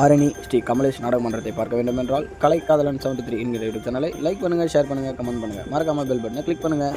ஆரணி ஸ்ரீ கமலேஷ் நாடக மன்றத்தை பார்க்க வேண்டும் என்றால் கலை காதலன் 73 என்கிற யூடியூப் சேனலை லைக் பண்ணுங்கள், ஷேர் பண்ணுங்கள், கமெண்ட் பண்ணுங்கள், மறக்காமல் பெல் பட்டனை கிளிக் பண்ணுங்கள்.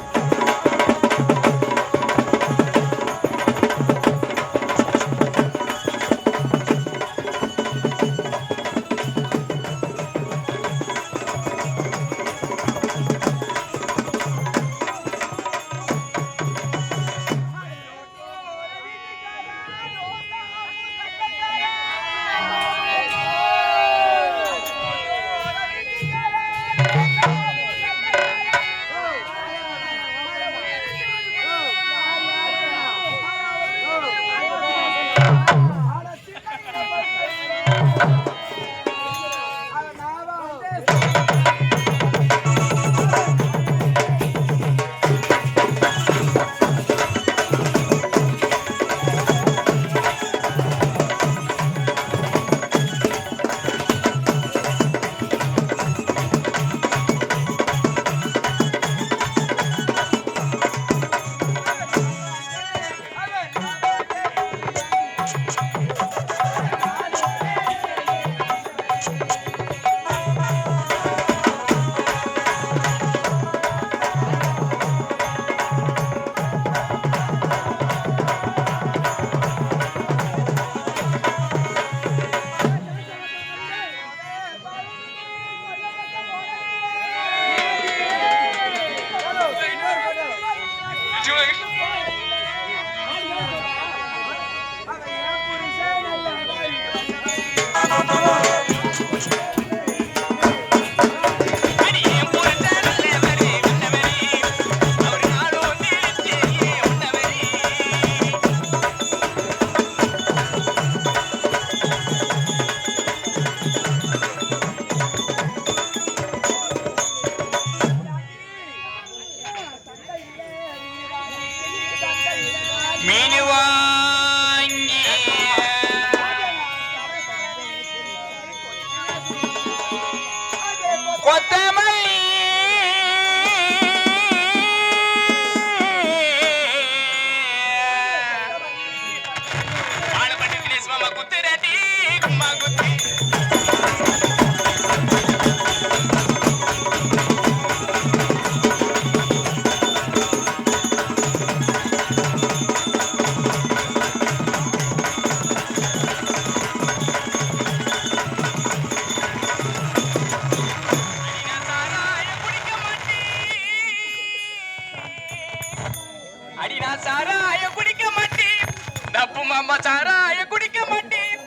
சாராய குடிக்க மாட்டேன்,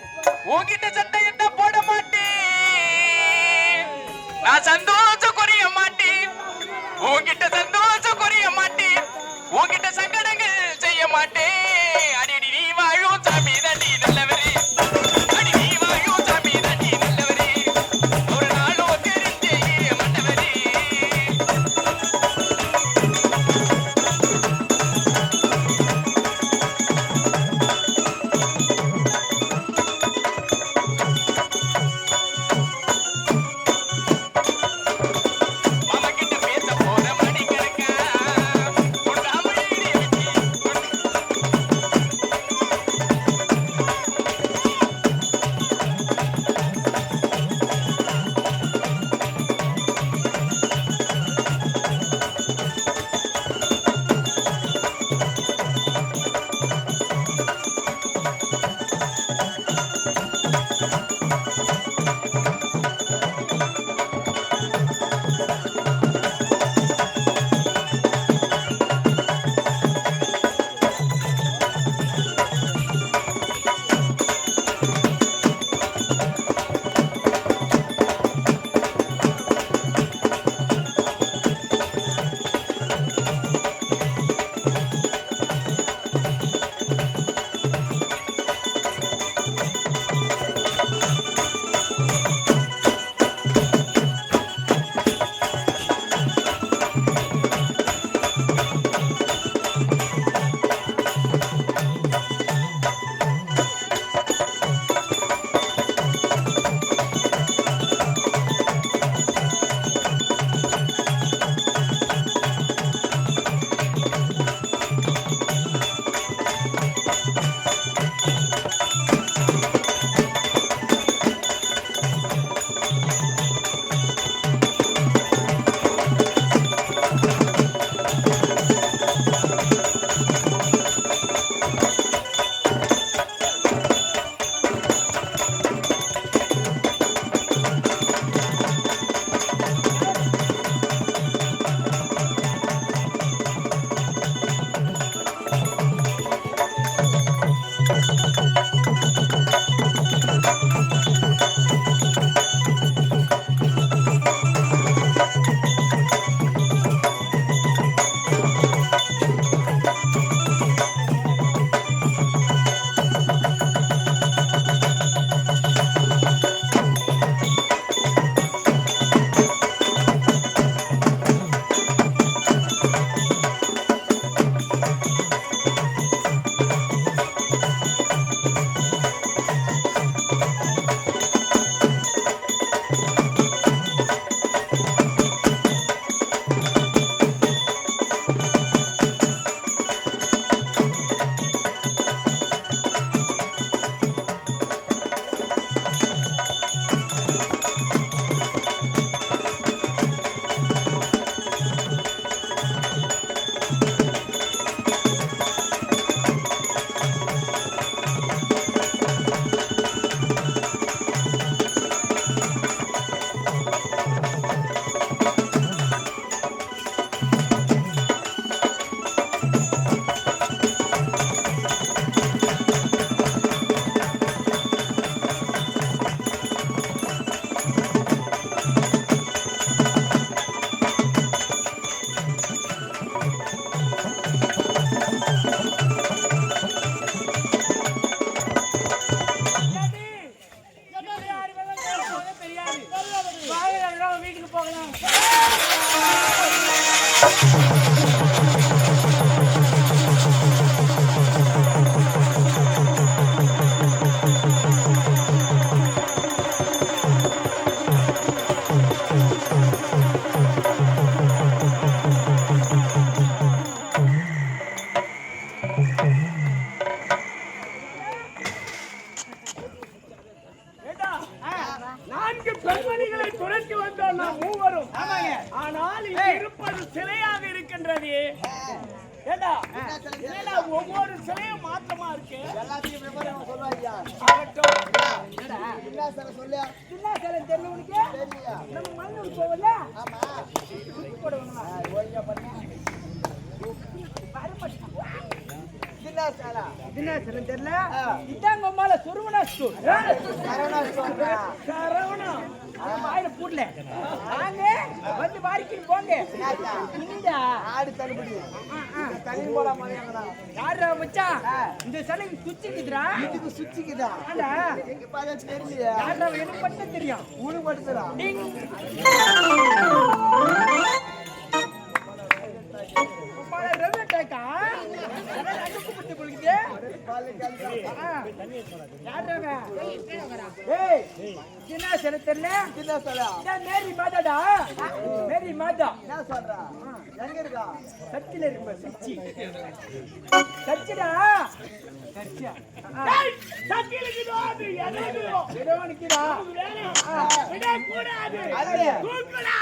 உன்கிட்ட சட்டையத்தை போட மாட்டேன், நான் சந்தோஷம் குறைய மாட்டேன், உன்கிட்ட சந்தோஷம் குறைய மாட்டேன், உன்கிட்ட சங்கடங்கள் செய்ய மாட்டேன். அடி நீ வாழும் சாமி தண்டி நல்லவரே, அடி நீ வாழும் சாமி தண்டி நல்லவரே, ஒரு நாளும் தெரிஞ்சே மன்னவரே. போகலாம். நான்கு பெண்மணிகளை துரத்தி வந்தோம் நாம் மூவரும். ஆனால் இது இருப்பது சிலையாக இருக்கின்றது. ஏண்டா என்னடா ஒவ்வொரு சிலையும் மாற்றமா இருக்கு. எல்லாத்தையும் விவரம் சொல்லுவாங்க. ஆகட்டும். என்ன சார் சொல்லு. சின்ன சிலை தெரியல உனக்கு? தெரியலையா? நம்ம மண்ணூர் போவல. ஆமா. சுத்தி போடுவாங்க. ஓய்யா பண்ணு. சின்ன சாலா. சின்ன சிலை தெரியல. இதாங்க அம்மால சுருவனா ஸ்டோர். சரவணா சொல்றா. சரவணா. வாயில போடல. வாங்க வந்து வாரிக்கிட்டு போங்க. இந்தா ஆடு தள்ளுபடி. தள்ளி போட மாதிரியாங்கடா. யாரா மச்சான்? இந்த சிலைக்கு சுச்சிக்குதுடா. இதுக்கு சுச்சிக்குதா? ஆடா. எங்க பாரு தெரியலையா? யாரா எனக்கு மட்டும் தெரியும். உனக்கு மட்டும்டா. டிங். பால ரவே டேக்கா. அட அடுப்பு புடி புளிக்குதே. பால் கல்ல. யாரா? ஏய் சின்ன சிலை தெரியல. சின்ன சாலா. இதான் மேரி மாதாடா. மேரி மாதா. என்ன சொல்றா? எங்க இருக்கா? சர்ச்சில் இருக்கு சர்ச்சி. சர்ச்சிடா. சர்ச்சியா? ஏய், சத்தியில இருக்குதோ, அது எதுக்குதோ? ஏதோ நிக்குதா? விடக்கூடாது. அது. தூக்குடா.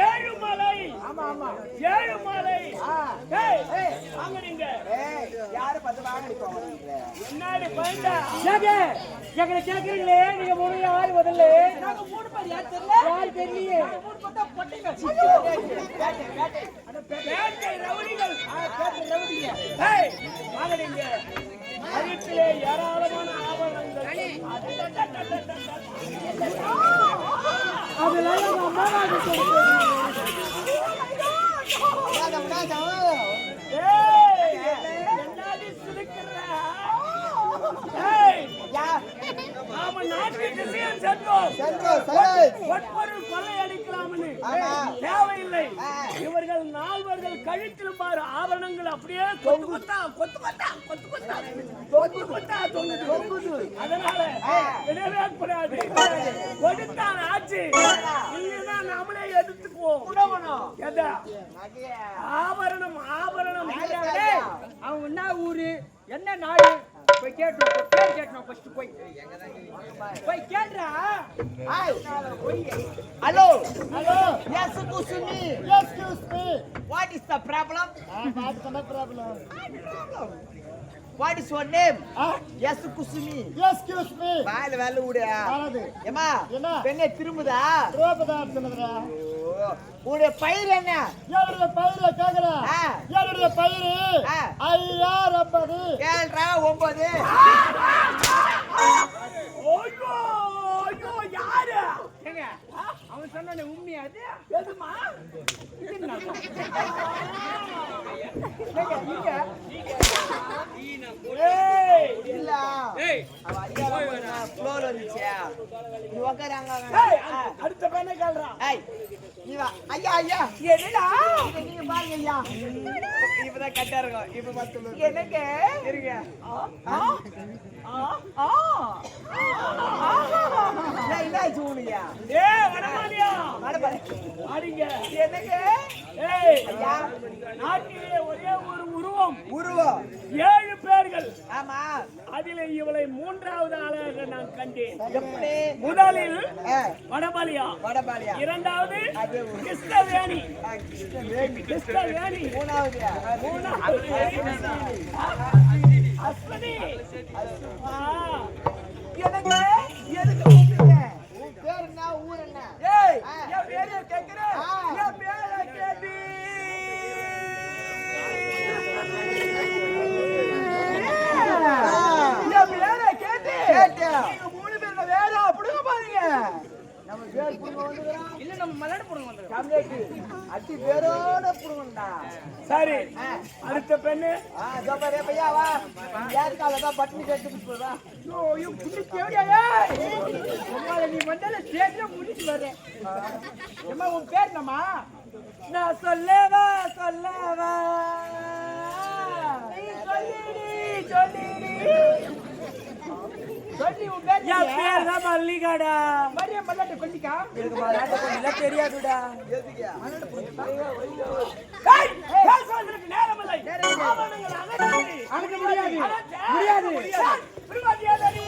ஏழுமலை. ஆமா ஆமா. ஏழுமலை. ஏய், வாங்க நீங்க. யாரு 10 வாங்கடி போவாங்க. முன்னாடி போயிட்டா. எங்களை கேக்குறீங்களே நீங்க மூணு யாரு முதல்ல? நாங்க 3 பேர் யார் தெரியல? யார் தெரியலையே? 3 போட்டா பொட்டிங்க. வேட்டை ரவுடிகள். கேட்டு ரவுடிங்க. ஏய், வாங்க நீங்க. கழுத்திலே ஏராளமான ஆபரணங்கள். அதெல்லாம் எங்க அம்மா வாங்கி கொடுத்தாங்க. ஏய் நாம நாட்டு திசையில் சென்றோம். பொற்பொருள் கொள்ளையடிக்கலாம்னு தேவையில்லை. இவர்கள் நால்வர்கள் கழுத்தில் பாரு ஆபரணங்கள் அப்படியே கொத்து கொத்தா தொங்குது. அதனால விடவே கூடாது. கொடுத்தான் ஆச்சு, இல்லைன்னா நம்மளே எடுத்துக்குவோம். எதா ஆபரணம் அவங்க என்ன ஊரு என்ன நாடு போய் கேட்டோம் பேர் கேட்டோம் ஃபர்ஸ்ட் போய் கேட்றா Hello. Hello Yes, Kusumi. Excuse me What is the problem? Watts my problem What is your name? Ah. Yes, Kusumi. Excuse me வாயில வேலை விடுயா. ஆனது ஏமா என்ன? பெண்ணே திரும்புதா? ரோபதார்த்தனடா ஓ, உன்னுடைய பயிர் என்ன? என்னுடைய பயிரை கேக்குறா. ஆ. என்னுடைய பயிர் ஆ. ஐயா ரப்பது. 7 9. ஐயோ யாரு ஏங்க அவன் சொன்ன உண்மையா அது எதுமா இல்ல. அவ ஐயா ஃப்ளோர் வந்துச்சு. நீ உட்காராங்க. அடுத்த பையனை கேள்றா. ஏய், நீ வா. ஐயா. என்னடா நீங்க பாருங்க ஐயா. இப்பதான் கட்டா இருக்கும். இப்ப பார்த்து எனக்கு இருங்க. என்ன ஆச்சு உனக்கு? ஏய் வடமாலியா வட பாரு. ஆடிங்க. எனக்கு ஏய் ஐயா நாட்டிலே ஒரே ஒரு உருவம், உருவம். 7 பேர்கள். ஆமா. அதிலே இவளை 3வது ஆளாக நான் கண்டேன். எப்படி? முதலில் ஆ, வடபாலியா, வடபாலியா. 2வது அது ஒரு- கிருஷ்ணவேணி, கிருஷ்ணவேணி. கிருஷ்ணவேணி, மூணாவது 3வது அஸ்வினி. எனக்கு எதுக்கு கூப்பிட்டீங்க? உன் பேர் என்ன? ஊர் என்ன? ஏய் ஆ. என் பேரை கேக்குறேன் ஆ. என் பேரை கேட்டி என் பேரை கேட்டு கேட்டேன். நீங்க 3 பேர்ல வேற அப்படிங்க பாருங்க நம்ம பேர் புடுங்க வந்துக்கிறான். இல்ல நம்ம மலட போடுங்க வந்து கம்மியாக்கு. அட்டி பேரோட புடுங்கண்டா. சரி, அடுத்த பெண்ணு இதோ பாரு பையா வா. ஏற்கால தான் பட்டினி கட்டி போதா. ஐயோ புடி கேடியா உம்மால நீ வந்தால ஸ்டேஜ்ல முடிச்சு வரேன் ஏமா உன் பேர் என்னம்மா நான் சொல்லவா நீ சொல்லிடி சொல்லி உன் பேர் என் பேர் தான் மல்லிகாடா. மரியா மல்லாட்ட கொல்லிக்கா எனக்கு மலாட்ட கொல்லில தெரியாதுடா. ஏய், பேசுவதற்கு நேரமில்லை. ஆவணங்கள் அகற்றி. அனுக்க முடியாது அகற்ற. முடியாது திருமதியாதரி.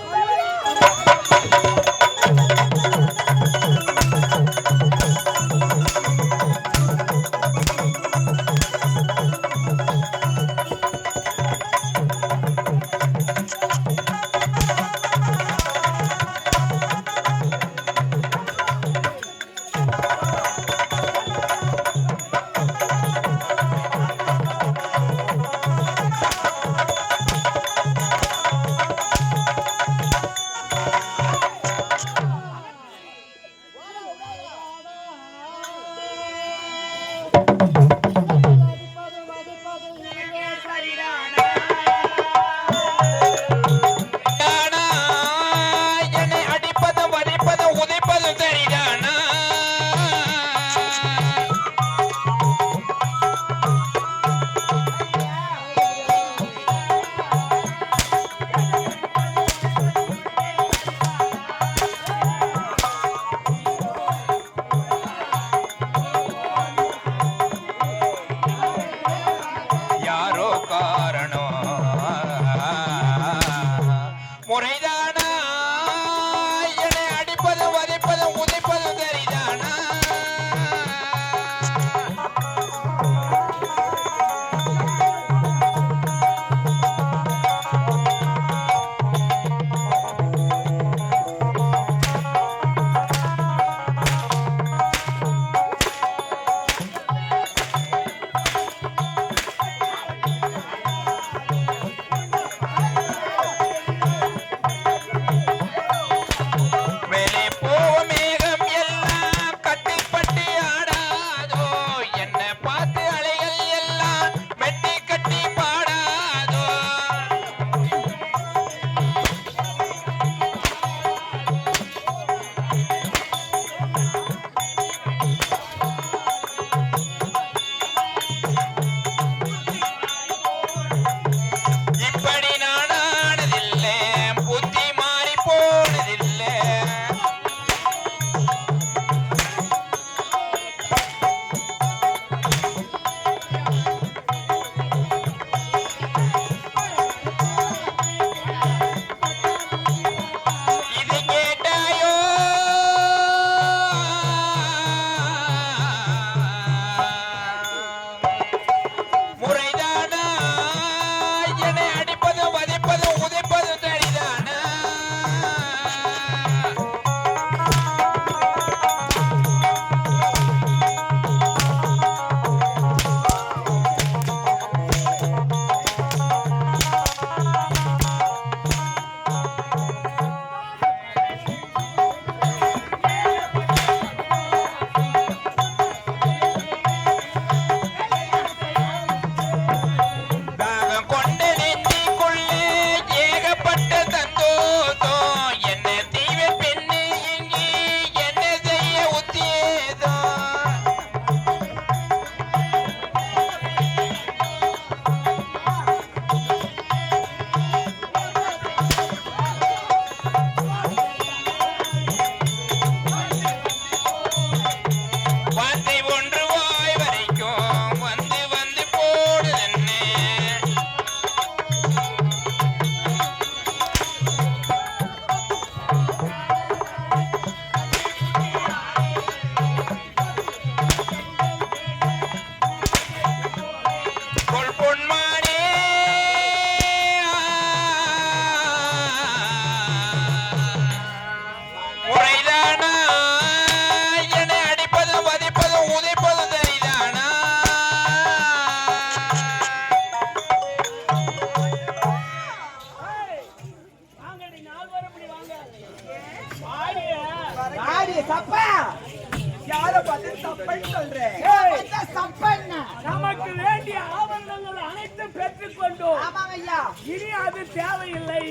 கொண்டோம். ஆமாங்க ஐயா. இனி அது தேவையில்லை.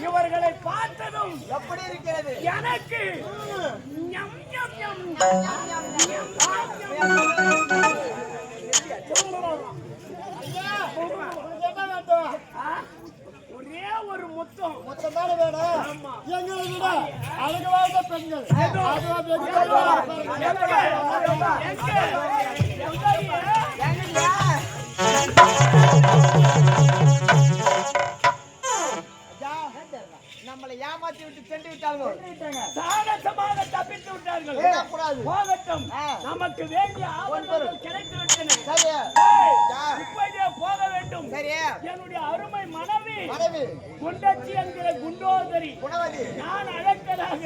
இவர்களை பார்த்ததும் எப்படி இருக்கிறது? எனக்கு ஞம் ஞம் ஞம் ஒரே ஒரு முத்தம். மொத்தம் தானே வேணும். ஆமா. எங்களை விட அழகு வாழ்ந்த பெண்கள் நம்மளை ஏமாற்றி விட்டு சென்று விட்டார்கள். சாகசமாக தப்பித்து விட்டார்கள். போகட்டும். நமக்கு வேண்டிய ஆபத்துகள் கிடைத்து விட்டன. இப்போதே போக வேண்டும். என்னுடைய அருமை மனைவி குண்டச்சி என்கிற குண்டோதரி நான் அழைத்ததாக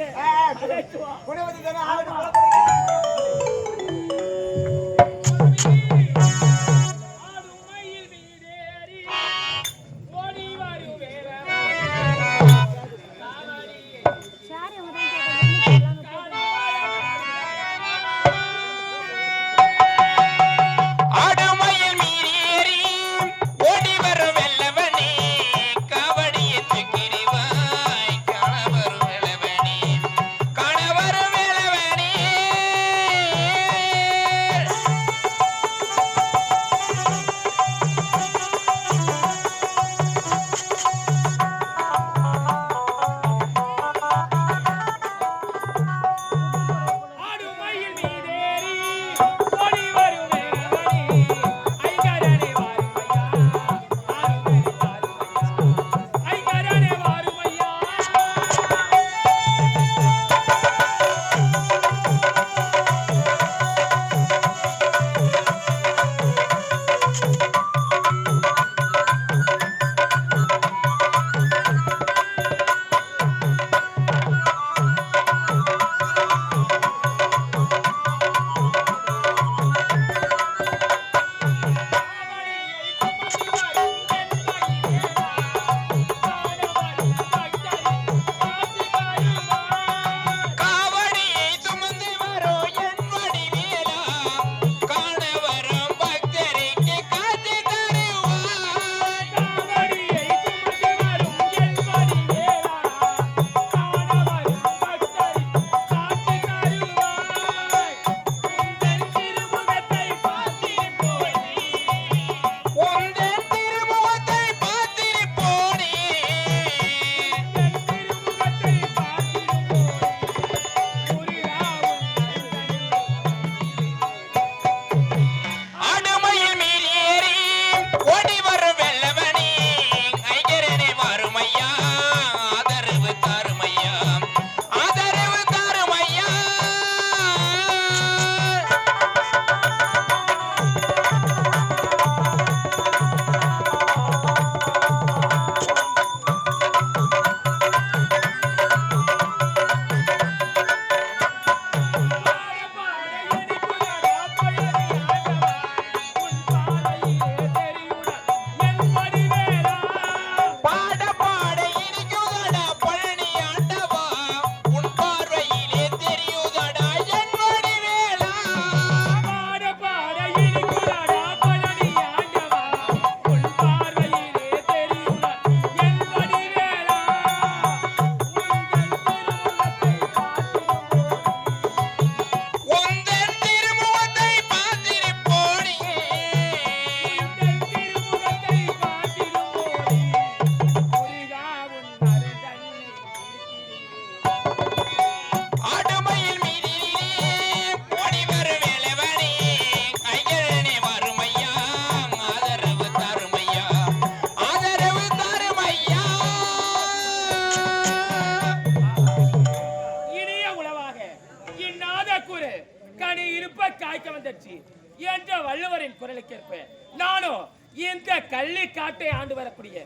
என்ற வள்ளுவரின் குரலுக்கேற்ப நானும் இந்த கள்ளி காட்டை ஆண்டு வரக்கூடிய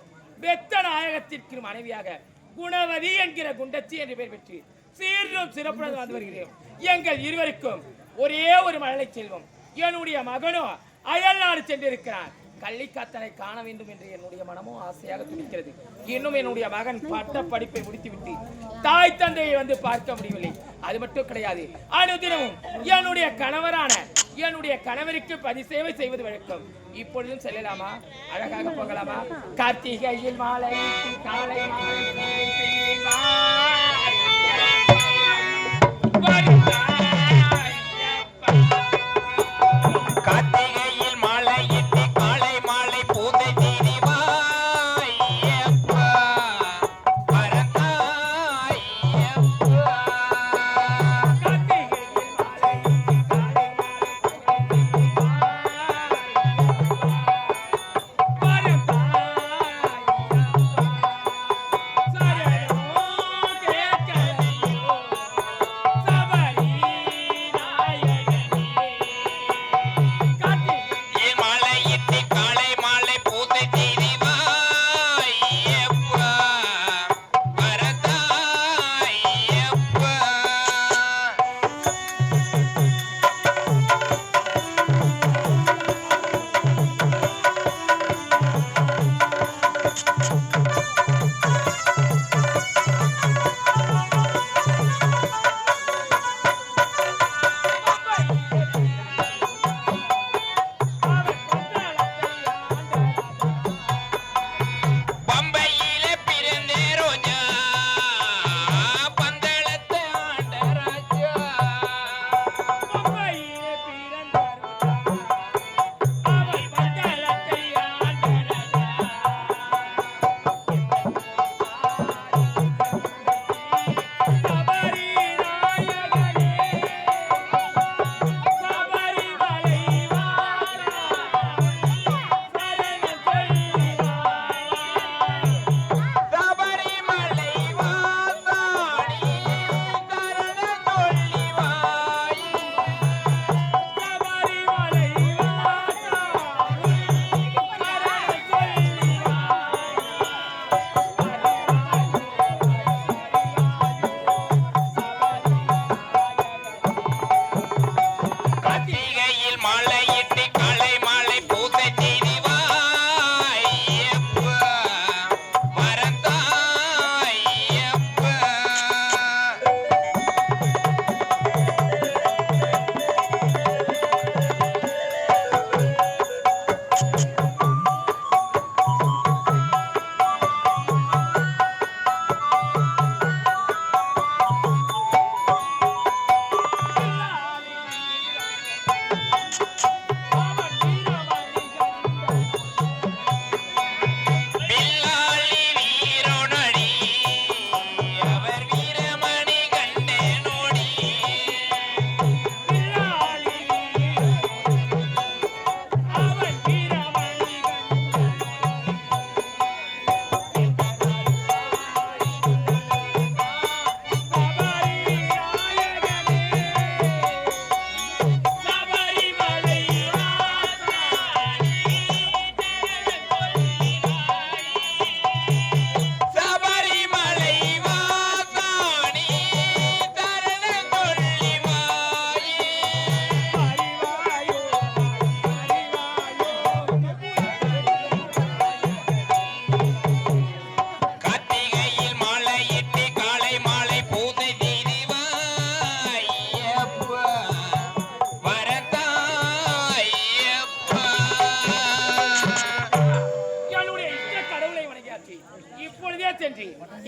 பெத்த நாயகத்திற்கு மனைவியாக குணவதி என்கிற குண்டச்சி என்று பெயர் பெற்று சீரும் சிறப்புடன் வாழ்ந்து வருகிறேன். எங்கள் இருவருக்கும் ஒரே ஒரு மழலை செல்வம். என்னுடைய மகனும் அயல் நாடு சென்றிருக்கிறான். கள்ளிக்காத்தனை காண வேண்டும் என்று என்னுடைய மனமும் ஆசையாக துடிக்கிறது. இன்னும் என்னுடைய மகன் பட்ட படிப்பை முடித்துவிட்டு தாய் தந்தையை வந்து பார்க்க முடியவில்லை. அது மட்டும் கிடையாது, அனுதினமும் என்னுடைய கணவருக்கு பதிசேவை செய்வது வழக்கம். இப்பொழுதும் செல்லலாமா? அழகாக போகலாமா? கார்த்திகையில் மாலை காலை கார்த்திகையில் மாலையிட்டு காலை மாலை பூதை தீரிவாயப்பா பரந்தாயப்பா.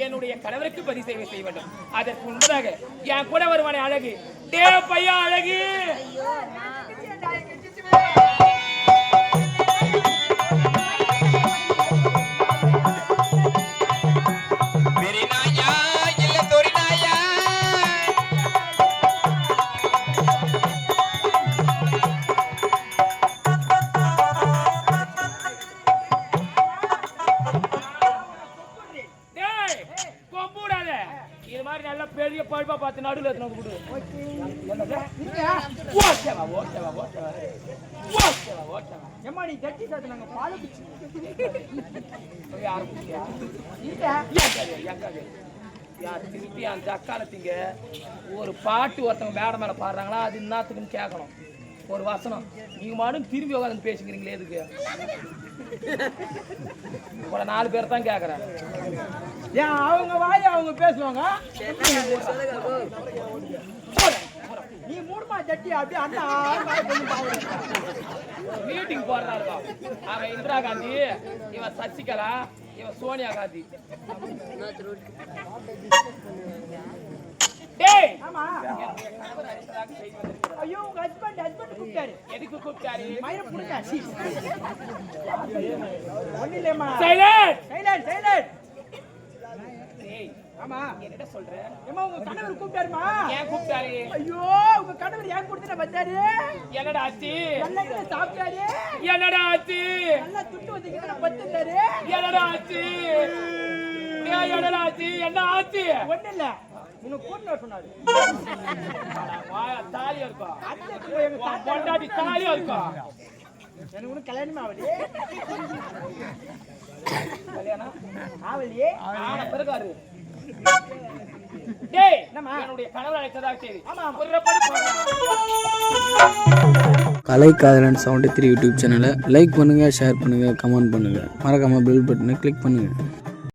என்னுடைய கணவருக்கு பரிசேவை செய்ய வேண்டும். அதற்கு முன்பதாக என் கூட வருவானே அழகு, டே பையா அழகு, பெரிய பழுப்பா பார்த்து நடுவில் எத்தனை கொடு. எம்மாடி கட்டி சாத்து நாங்க பால பிச்சு திருப்பி அந்த அக்காலத்திங்க ஒரு பாட்டு ஒருத்தவங்க மேடம் மேல பாடுறாங்களா, அது இன்னத்துக்குன்னு கேட்கணும். ஒரு வசனம் நீங்க மாடும் திரும்பி உட்காந்து பேசிக்கிறீங்களே எதுக்கு உங்களை 4 பேர் தான் கேட்கறேன். ஏன் அவங்க வாய் அவங்க பேசுவாங்க, நீ மூடுமா ஜட்டி அப்படியே அண்ணா மீட்டிங் போடுறாரு. அவன் இந்திரா காந்தி, இவன் சசிகலா, இவன் சோனியா காந்தி. டேய் ஆமா. ஐயோ உங்க ஹஸ்பண்ட் கூப்பிட்டாரு. எதுக்கு கூப்பிட்டாரு? மயிர புடிச்சாச்சு. ஒண்ணிலேமா. Silent silent. டேய் ஆமா என்னடா சொல்ற? ஏமா உங்க கணவர் கூப்பிட்டாருமா. ஏன் கூப்பிட்டாரு? ஐயோ உங்க கணவர் ஏன் கொடுத்துட்ட பத்தாரு. என்னடா ஆச்சு? நல்லா சாப்பிட்டாரு. என்னடா ஆச்சு? நல்லா துட்டு வந்துக்கிட்டு பத்துட்டாரு. என்னடா ஆச்சு? என்னடா ஆச்சு? என்ன ஆச்சு? ஒண்ணு இல்ல, உனக்கு கூட்டு சொன்னாரு. வாயா தாலியா இருக்கா? அத்தை எங்க தாத்தா பொண்டாட்டி தாலியா இருக்கா? எனக்கு ஒன்றும் கல்யாணமே ஆகலையே. கல்யாணம் ஆகலையே. ஆன பிறகாரு. டேய் என்னம்மா? என்னுடைய கணவர் அழைத்ததா சரி. ஆமா. ஒரு படி போறேன். கலைக்காதலன் 73 யூடியூப் சேனலை லைக் பண்ணுங்கள், ஷேர் பண்ணுங்கள், கமெண்ட் பண்ணுங்கள். மறக்காமல் பெல் பட்டனை கிளிக் பண்ணுங்கள்.